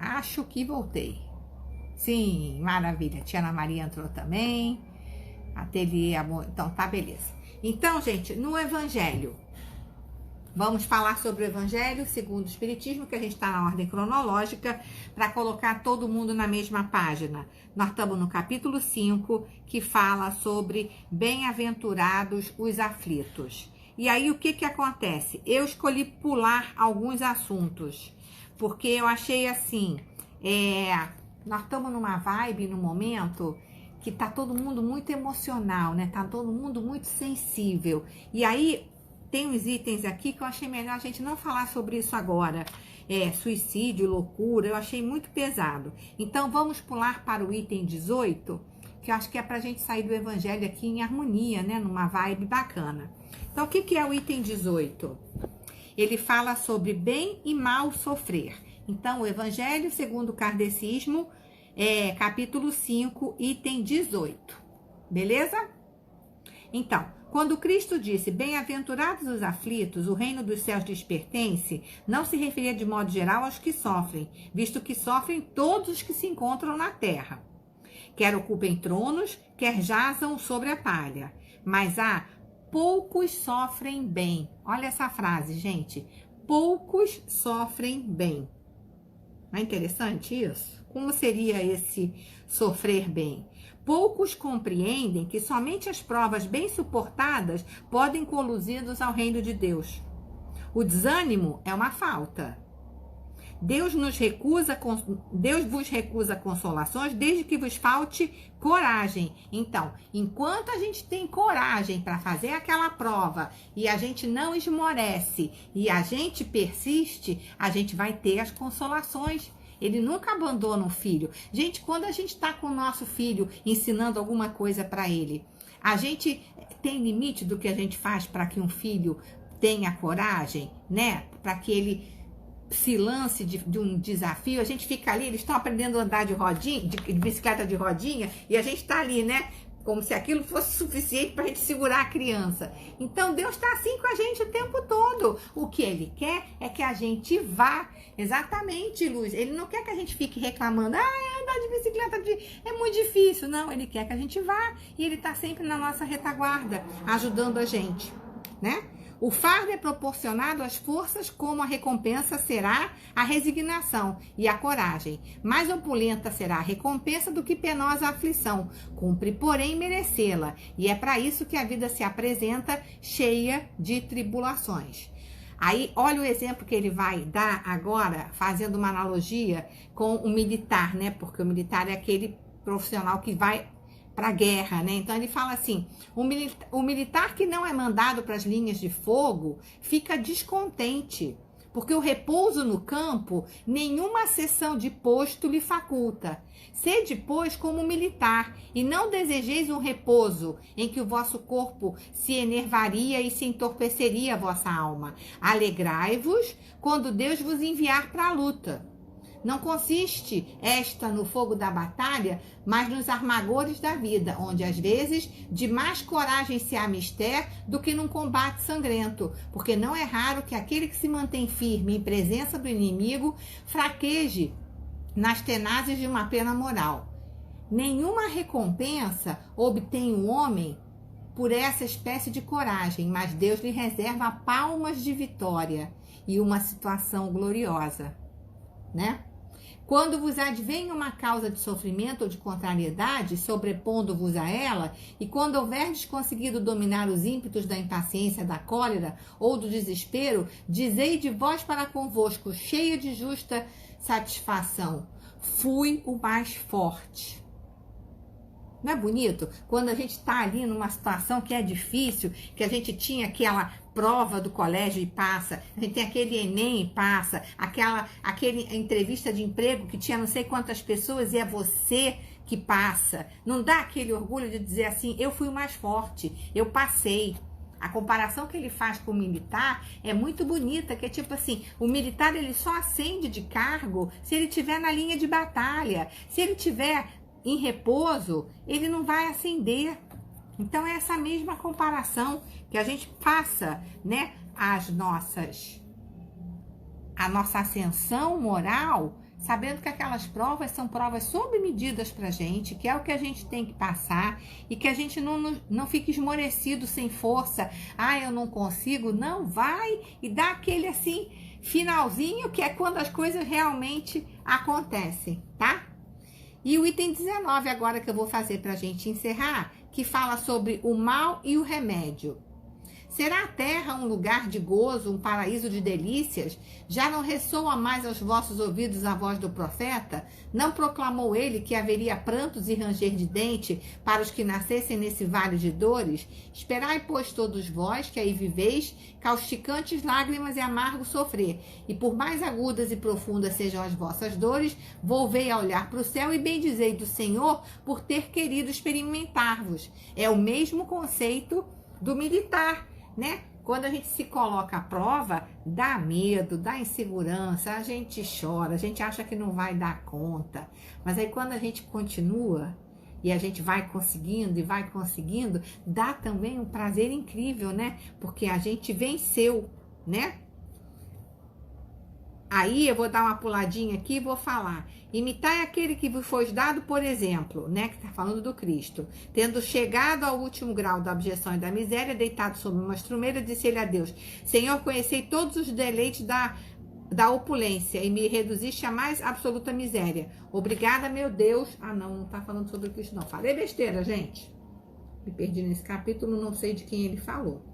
Acho que voltei. Sim, maravilha. Tia Ana Maria entrou também. Ateliê Amor. Então, tá, beleza. Então, gente, no Evangelho, vamos falar sobre o Evangelho segundo o Espiritismo, que a gente está na ordem cronológica, para colocar todo mundo na mesma página. Nós estamos no capítulo 5, que fala sobre bem-aventurados os aflitos. E aí, o que que acontece? Eu escolhi pular alguns assuntos, porque eu achei assim, nós estamos numa vibe, num momento que tá todo mundo muito emocional, né? Tá todo mundo muito sensível. E aí, tem uns itens aqui que eu achei melhor a gente não falar sobre isso agora. Suicídio, loucura, eu achei muito pesado. Então, vamos pular para o item 18, que eu acho que é pra gente sair do Evangelho aqui em harmonia, né? Numa vibe bacana. Então, o que que é o item 18? Ele fala sobre bem e mal sofrer. Então, o Evangelho segundo o Kardecismo, capítulo 5, item 18. Beleza? Então, quando Cristo disse, bem-aventurados os aflitos, o reino dos céus lhes pertence, não se referia de modo geral aos que sofrem, visto que sofrem todos os que se encontram na terra. Quer ocupem tronos, quer jazam sobre a palha. Mas poucos sofrem bem. Olha essa frase, gente. Poucos sofrem bem. Não é interessante isso? Como seria esse sofrer bem? Poucos compreendem que somente as provas bem suportadas podem conduzi-los ao reino de Deus. O desânimo é uma falta. Deus vos recusa consolações desde que vos falte coragem. Então, enquanto a gente tem coragem para fazer aquela prova e a gente não esmorece e a gente persiste, a gente vai ter as consolações. Ele nunca abandona o filho. Gente, quando a gente está com o nosso filho ensinando alguma coisa para ele, a gente tem limite do que a gente faz para que um filho tenha coragem, né? Para que ele se lance de um desafio, a gente fica ali, eles estão aprendendo a andar de rodinha, de bicicleta de rodinha, e a gente está ali, né? Como se aquilo fosse suficiente para a gente segurar a criança. Então, Deus está assim com a gente o tempo todo. O que Ele quer é que a gente vá. Exatamente, Luz. Ele não quer que a gente fique reclamando. Andar de bicicleta é muito difícil. Não, Ele quer que a gente vá. E Ele está sempre na nossa retaguarda, ajudando a gente, né? O fardo é proporcionado às forças, como a recompensa será a resignação e a coragem. Mais opulenta será a recompensa do que penosa a aflição. Cumpre, porém, merecê-la. E é para isso que a vida se apresenta cheia de tribulações. Aí, olha o exemplo que ele vai dar agora, fazendo uma analogia com o militar, né? Porque o militar é aquele profissional que vai para a guerra, né? Então ele fala assim, o militar que não é mandado para as linhas de fogo fica descontente, porque o repouso no campo nenhuma seção de posto lhe faculta. Sede, pois, como militar, e não desejeis um repouso em que o vosso corpo se enervaria e se entorpeceria a vossa alma. Alegrai-vos quando Deus vos enviar para a luta. Não consiste esta no fogo da batalha, mas nos armagores da vida, onde às vezes de mais coragem se há mister do que num combate sangrento, porque não é raro que aquele que se mantém firme em presença do inimigo fraqueje nas tenazes de uma pena moral. Nenhuma recompensa obtém o homem por essa espécie de coragem, mas Deus lhe reserva palmas de vitória e uma situação gloriosa, né? Quando vos advém uma causa de sofrimento ou de contrariedade, sobrepondo-vos a ela, e quando houverdes conseguido dominar os ímpetos da impaciência, da cólera ou do desespero, dizei de vós para convosco, cheia de justa satisfação, fui o mais forte. Não é bonito? Quando a gente está ali numa situação que é difícil, que a gente tinha aquela prova do colégio e passa, a gente tem aquele Enem e passa, aquele entrevista de emprego que tinha não sei quantas pessoas e é você que passa. Não dá aquele orgulho de dizer assim, eu fui o mais forte, eu passei. A comparação que ele faz com o militar é muito bonita, que é tipo assim, o militar ele só ascende de cargo se ele estiver na linha de batalha, se ele estiver em repouso, ele não vai ascender. Então, é essa mesma comparação que a gente faça, né? A nossa ascensão moral sabendo que aquelas provas são provas sob medidas pra gente, que é o que a gente tem que passar, e que a gente não fique esmorecido, sem força. Ah, eu não consigo. Não, vai e dá aquele assim, finalzinho, que é quando as coisas realmente acontecem, tá? E o item 19 agora que eu vou fazer pra gente encerrar, que fala sobre o mal e o remédio. Será a terra um lugar de gozo, um paraíso de delícias? Já não ressoa mais aos vossos ouvidos a voz do profeta? Não proclamou ele que haveria prantos e ranger de dente para os que nascessem nesse vale de dores? Esperai, pois, todos vós que aí viveis, causticantes lágrimas e amargo sofrer. E por mais agudas e profundas sejam as vossas dores, volvei a olhar para o céu e bendizei do Senhor por ter querido experimentar-vos. É o mesmo conceito do militar, né? Quando a gente se coloca à prova, dá medo, dá insegurança, a gente chora, a gente acha que não vai dar conta. Mas aí quando a gente continua e a gente vai conseguindo e vai conseguindo, dá também um prazer incrível, né? Porque a gente venceu, né? Aí eu vou dar uma puladinha aqui e vou falar. Imitai aquele que vos foi dado, por exemplo, né? Que está falando do Cristo. Tendo chegado ao último grau da abjeção e da miséria, deitado sobre uma estrumeira, disse ele a Deus: Senhor, conhecei todos os deleites da opulência e me reduziste à mais absoluta miséria. Obrigada, meu Deus. Ah, não está falando sobre o Cristo, não. Falei besteira, gente. Me perdi nesse capítulo, não sei de quem ele falou.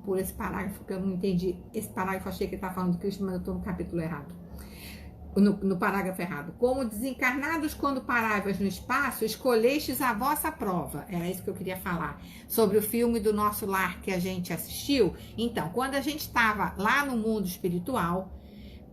Por esse parágrafo que eu não entendi. Esse parágrafo eu achei que ele está falando do Cristo, mas eu estou no capítulo errado. No parágrafo errado. Como desencarnados quando paravas no espaço, escolhestes a vossa prova. Era isso que eu queria falar. Sobre o filme do Nosso Lar que a gente assistiu. Então, quando a gente estava lá no mundo espiritual,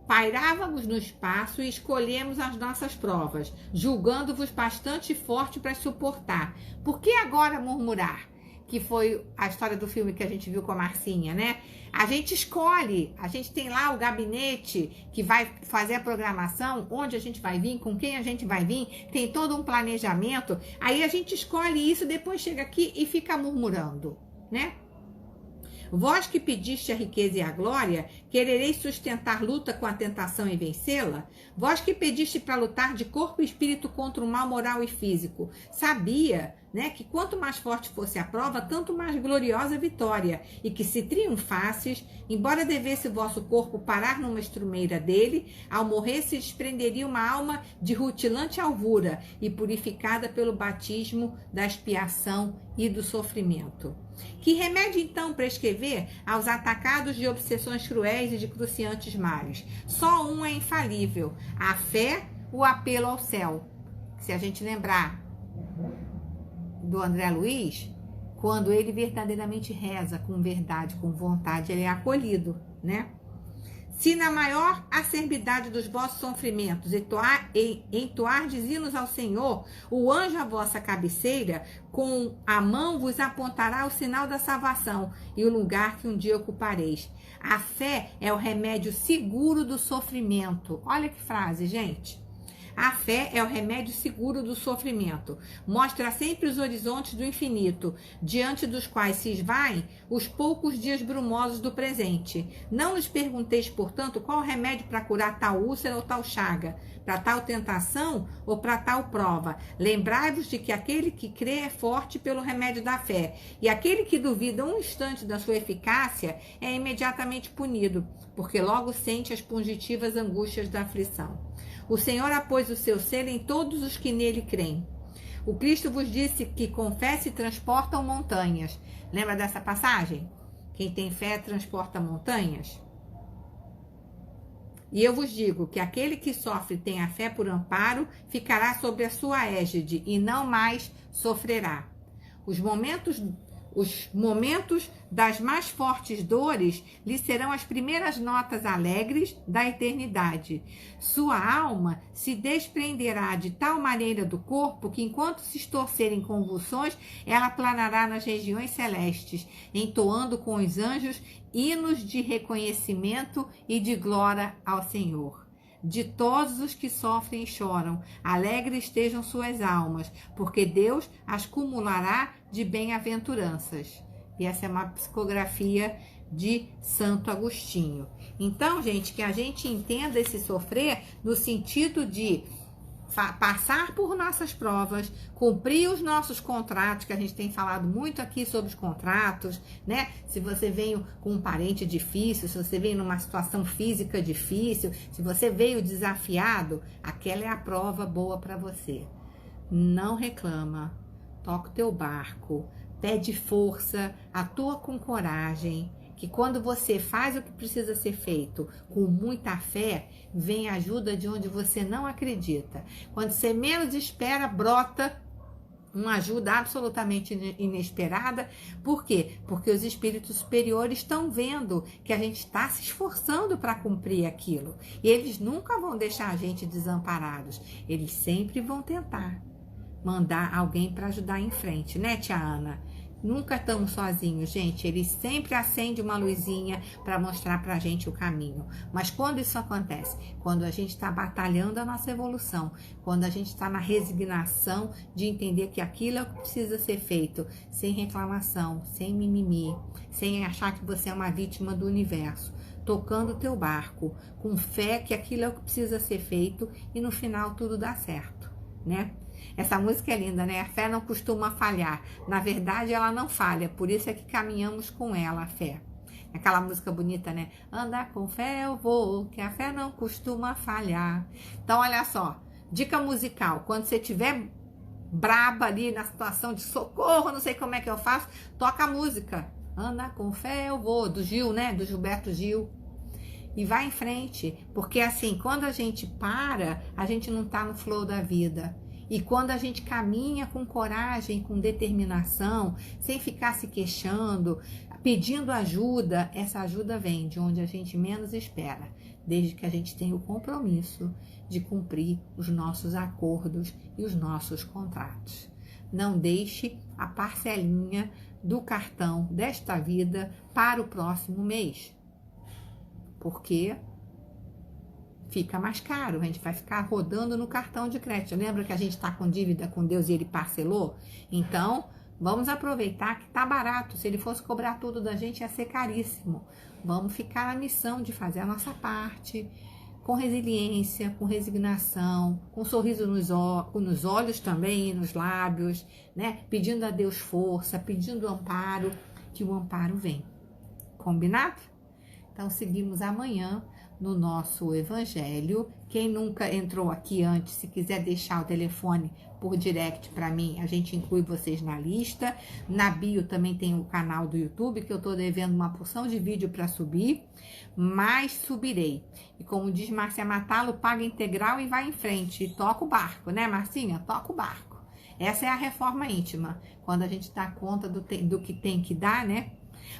pairávamos no espaço e escolhemos as nossas provas, julgando-vos bastante forte para suportar. Por que agora murmurar? Que foi a história do filme que a gente viu com a Marcinha, né? A gente escolhe, a gente tem lá o gabinete que vai fazer a programação, onde a gente vai vir, com quem a gente vai vir, tem todo um planejamento, aí a gente escolhe isso, depois chega aqui e fica murmurando, né? Vós que pediste a riqueza e a glória, querereis sustentar luta com a tentação e vencê-la? Vós que pediste para lutar de corpo e espírito contra o mal moral e físico, sabia, né, que quanto mais forte fosse a prova, tanto mais gloriosa a vitória, e que se triunfasses, embora devesse o vosso corpo parar numa estrumeira dele, ao morrer se desprenderia uma alma de rutilante alvura e purificada pelo batismo da expiação e do sofrimento. Que remédio então prescrever aos atacados de obsessões cruéis e de cruciantes males? Só um é infalível: a fé, o apelo ao céu. Se a gente lembrar do André Luiz, quando ele verdadeiramente reza com verdade, com vontade, ele é acolhido, né? Se na maior acerbidade dos vossos sofrimentos entoardes hinos ao Senhor, o anjo à vossa cabeceira, com a mão vos apontará o sinal da salvação e o lugar que um dia ocupareis. A fé é o remédio seguro do sofrimento. Olha que frase, gente. A fé é o remédio seguro do sofrimento. Mostra sempre os horizontes do infinito, diante dos quais se esvaem os poucos dias brumosos do presente. Não nos pergunteis, portanto, qual o remédio para curar tal úlcera ou tal chaga, para tal tentação ou para tal prova. Lembrai-vos de que aquele que crê é forte pelo remédio da fé, e aquele que duvida um instante da sua eficácia é imediatamente punido, porque logo sente as pungitivas angústias da aflição. O Senhor apôs o seu selo em todos os que nele creem. O Cristo vos disse que com fé se transportam montanhas. Lembra dessa passagem? Quem tem fé transporta montanhas. E eu vos digo que aquele que sofre e tem a fé por amparo, ficará sobre a sua égide e não mais sofrerá. Os momentos das mais fortes dores lhe serão as primeiras notas alegres da eternidade. Sua alma se desprenderá de tal maneira do corpo que, enquanto se estorcer em convulsões, ela planará nas regiões celestes, entoando com os anjos hinos de reconhecimento e de glória ao Senhor. De todos os que sofrem e choram, alegres estejam suas almas, porque Deus as cumulará de bem-aventuranças. E essa é uma psicografia de Santo Agostinho. Então, gente, que a gente entenda esse sofrer no sentido de passar por nossas provas, cumprir os nossos contratos, que a gente tem falado muito aqui sobre os contratos, né? Se você veio com um parente difícil, se você veio numa situação física difícil, se você veio desafiado, aquela é a prova boa para você. Não reclama, toca o teu barco, pede força, atua com coragem, que quando você faz o que precisa ser feito com muita fé, vem ajuda de onde você não acredita. Quando você menos espera, brota uma ajuda absolutamente inesperada. Por quê? Porque os espíritos superiores estão vendo que a gente está se esforçando para cumprir aquilo. E eles nunca vão deixar a gente desamparados. Eles sempre vão tentar mandar alguém para ajudar em frente, né, tia Ana? Nunca estamos sozinhos, gente. Eles sempre acendem uma luzinha para mostrar para a gente o caminho. Mas quando isso acontece? Quando a gente está batalhando a nossa evolução, quando a gente está na resignação de entender que aquilo é o que precisa ser feito, sem reclamação, sem mimimi, sem achar que você é uma vítima do universo, tocando o teu barco, com fé que aquilo é o que precisa ser feito e no final tudo dá certo, né? Essa música é linda, né? A fé não costuma falhar. Na verdade, ela não falha. Por isso é que caminhamos com ela, a fé. Aquela música bonita, né? Andar com fé eu vou, que a fé não costuma falhar. Então, olha só. Dica musical. Quando você estiver braba ali na situação de socorro, não sei como é que eu faço, toca a música. Andar com fé eu vou. Do Gil, né? Do Gilberto Gil. E vai em frente. Porque assim, quando a gente para, a gente não tá no flow da vida. E quando a gente caminha com coragem, com determinação, sem ficar se queixando, pedindo ajuda, essa ajuda vem de onde a gente menos espera, desde que a gente tenha o compromisso de cumprir os nossos acordos e os nossos contratos. Não deixe a parcelinha do cartão desta vida para o próximo mês, porque fica mais caro, a gente vai ficar rodando no cartão de crédito. Lembra que a gente está com dívida com Deus e ele parcelou? Então, vamos aproveitar que tá barato. Se ele fosse cobrar tudo da gente, ia ser caríssimo. Vamos ficar na missão de fazer a nossa parte, com resiliência, com resignação, com um sorriso nos olhos também e nos lábios, né? Pedindo a Deus força, pedindo amparo, que o amparo vem. Combinado? Então, seguimos amanhã no nosso evangelho. Quem nunca entrou aqui antes, se quiser deixar o telefone por direct para mim, a gente inclui vocês na lista. Na bio também tem o canal do YouTube, que eu tô devendo uma porção de vídeo para subir, mas subirei. E como diz Márcia Matalo, paga integral e vai em frente. E toca o barco, né, Marcinha? Toca o barco. Essa é a reforma íntima, quando a gente dá conta do que tem que dar, né?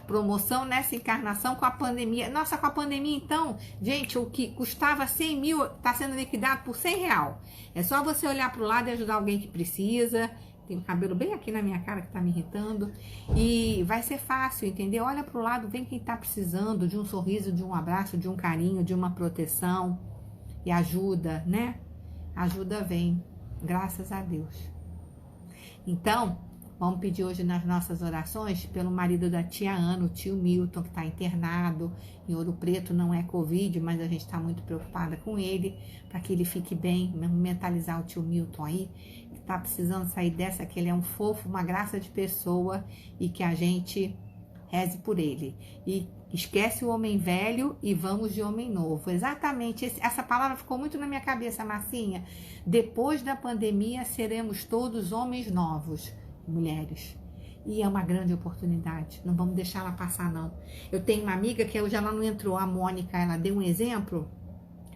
Promoção nessa encarnação com a pandemia. Nossa, com a pandemia, então, gente, o que custava 100 mil está sendo liquidado por 100 real. É só você olhar para o lado e ajudar alguém que precisa. Tem um cabelo bem aqui na minha cara que está me irritando. E vai ser fácil, entendeu? Olha para o lado, vem quem está precisando de um sorriso, de um abraço, de um carinho, de uma proteção. E ajuda, né? Ajuda vem, graças a Deus. Então, vamos pedir hoje nas nossas orações pelo marido da tia Ana, o tio Milton, que está internado em Ouro Preto. Não é Covid, mas a gente está muito preocupada com ele, para que ele fique bem. Vamos mentalizar o tio Milton aí, que está precisando sair dessa, que ele é um fofo, uma graça de pessoa, e que a gente reze por ele. E esquece o homem velho e vamos de homem novo. Exatamente, essa palavra ficou muito na minha cabeça, Marcinha. Depois da pandemia, seremos todos homens novos. Mulheres, e é uma grande oportunidade, não vamos deixar ela passar não. Eu tenho uma amiga que hoje ela não entrou, a Mônica, ela deu um exemplo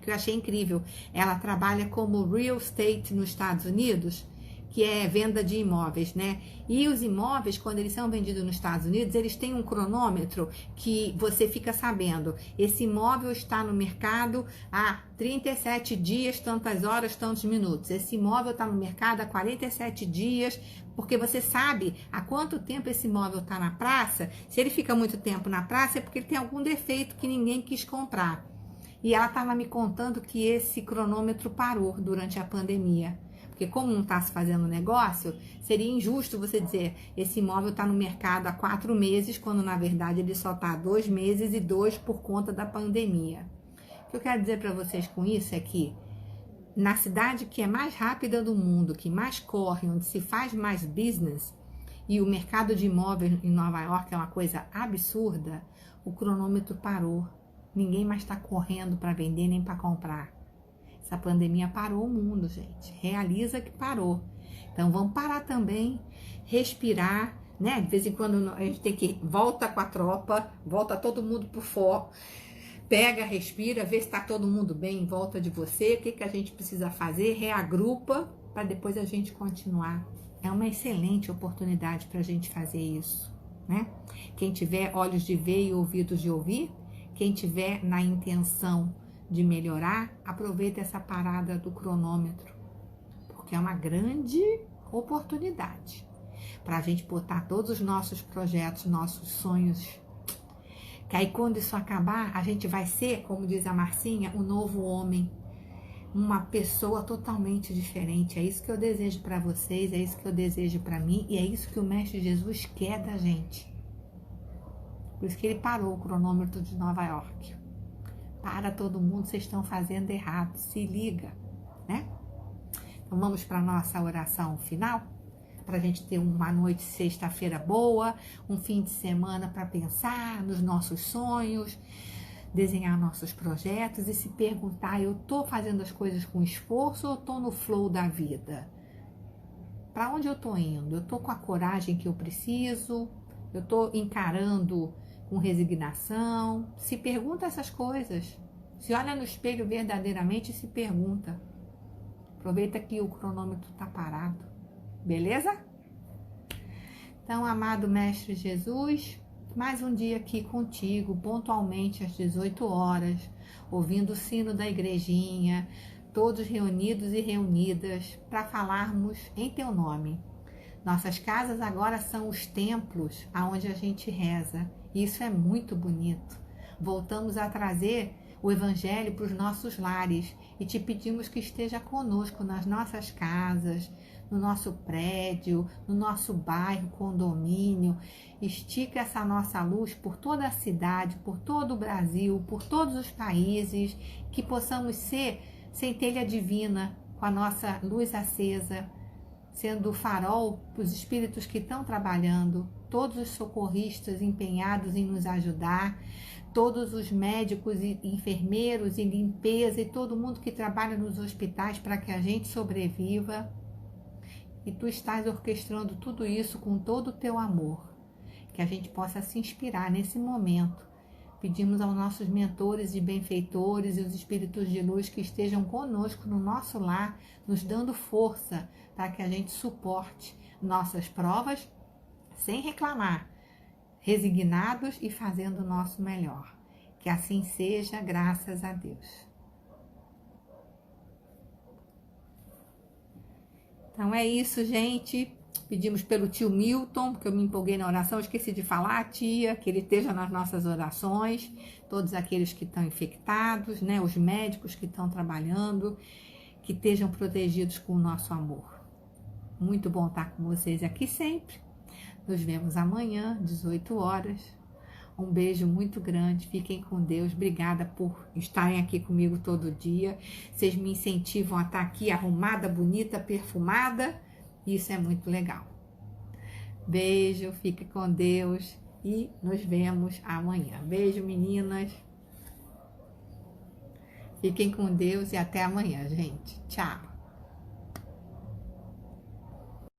que eu achei incrível. Ela trabalha como real estate nos Estados Unidos, que é venda de imóveis, né? E os imóveis, quando eles são vendidos nos Estados Unidos, eles têm um cronômetro que você fica sabendo. Esse imóvel está no mercado há 37 dias, tantas horas, tantos minutos. Esse imóvel está no mercado há 47 dias, porque você sabe há quanto tempo esse imóvel está na praça. Se ele fica muito tempo na praça, é porque ele tem algum defeito que ninguém quis comprar. E ela estava me contando que esse cronômetro parou durante a pandemia. Porque como não está se fazendo negócio, seria injusto você dizer, esse imóvel está no mercado há 4 meses, quando na verdade ele só está há 2 meses e 2 por conta da pandemia. O que eu quero dizer para vocês com isso é que na cidade que é mais rápida do mundo, que mais corre, onde se faz mais business, e o mercado de imóveis em Nova York é uma coisa absurda, o cronômetro parou. Ninguém mais está correndo para vender nem para comprar. Essa pandemia parou o mundo, gente. Realiza que parou. Então vamos parar também, respirar, né? De vez em quando a gente tem que volta com a tropa, volta todo mundo pro foco, pega, respira, vê se está todo mundo bem em volta de você, o que a gente precisa fazer, reagrupa para depois a gente continuar. É uma excelente oportunidade para a gente fazer isso, né? Quem tiver olhos de ver e ouvidos de ouvir, quem tiver na intenção de melhorar, aproveita essa parada do cronômetro, porque é uma grande oportunidade para a gente botar todos os nossos projetos, nossos sonhos, que aí quando isso acabar, a gente vai ser, como diz a Marcinha, um novo homem, uma pessoa totalmente diferente. É isso que eu desejo para vocês, é isso que eu desejo para mim, e é isso que o Mestre Jesus quer da gente. Por isso que ele parou o cronômetro de Nova York. Para todo mundo, vocês estão fazendo errado, se liga, né? Então vamos para a nossa oração final, para a gente ter uma noite sexta-feira boa, um fim de semana para pensar nos nossos sonhos, desenhar nossos projetos e se perguntar, eu tô fazendo as coisas com esforço ou tô no flow da vida? Para onde eu tô indo? Eu tô com a coragem que eu preciso? Eu tô encarando com resignação? Se pergunta essas coisas. Se olha no espelho verdadeiramente e se pergunta. Aproveita que o cronômetro tá parado. Beleza? Então, amado Mestre Jesus, mais um dia aqui contigo, pontualmente às 18 horas, ouvindo o sino da igrejinha, todos reunidos e reunidas para falarmos em teu nome. Nossas casas agora são os templos aonde a gente reza. Isso é muito bonito. Voltamos a trazer o Evangelho para os nossos lares e te pedimos que esteja conosco nas nossas casas, no nosso prédio, no nosso bairro, condomínio. Estica essa nossa luz por toda a cidade, por todo o Brasil, por todos os países, que possamos ser centelha divina com a nossa luz acesa, sendo o farol para os espíritos que estão trabalhando, todos os socorristas empenhados em nos ajudar, todos os médicos e enfermeiros e limpeza e todo mundo que trabalha nos hospitais para que a gente sobreviva. E tu estás orquestrando tudo isso com todo o teu amor, que a gente possa se inspirar nesse momento. Pedimos aos nossos mentores e benfeitores e os espíritos de luz que estejam conosco no nosso lar, nos dando força para que a gente suporte nossas provas sem reclamar, resignados e fazendo o nosso melhor. Que assim seja, graças a Deus. Então é isso, gente. Pedimos pelo tio Milton, porque eu me empolguei na oração, esqueci de falar, tia, que ele esteja nas nossas orações, todos aqueles que estão infectados, né, os médicos que estão trabalhando, que estejam protegidos com o nosso amor. Muito bom estar com vocês aqui sempre. Nos vemos amanhã, 18 horas. Um beijo muito grande, fiquem com Deus. Obrigada por estarem aqui comigo todo dia. Vocês me incentivam a estar aqui arrumada, bonita, perfumada. Isso é muito legal. Beijo, fique com Deus e nos vemos amanhã. Beijo, meninas. Fiquem com Deus e até amanhã, gente. Tchau.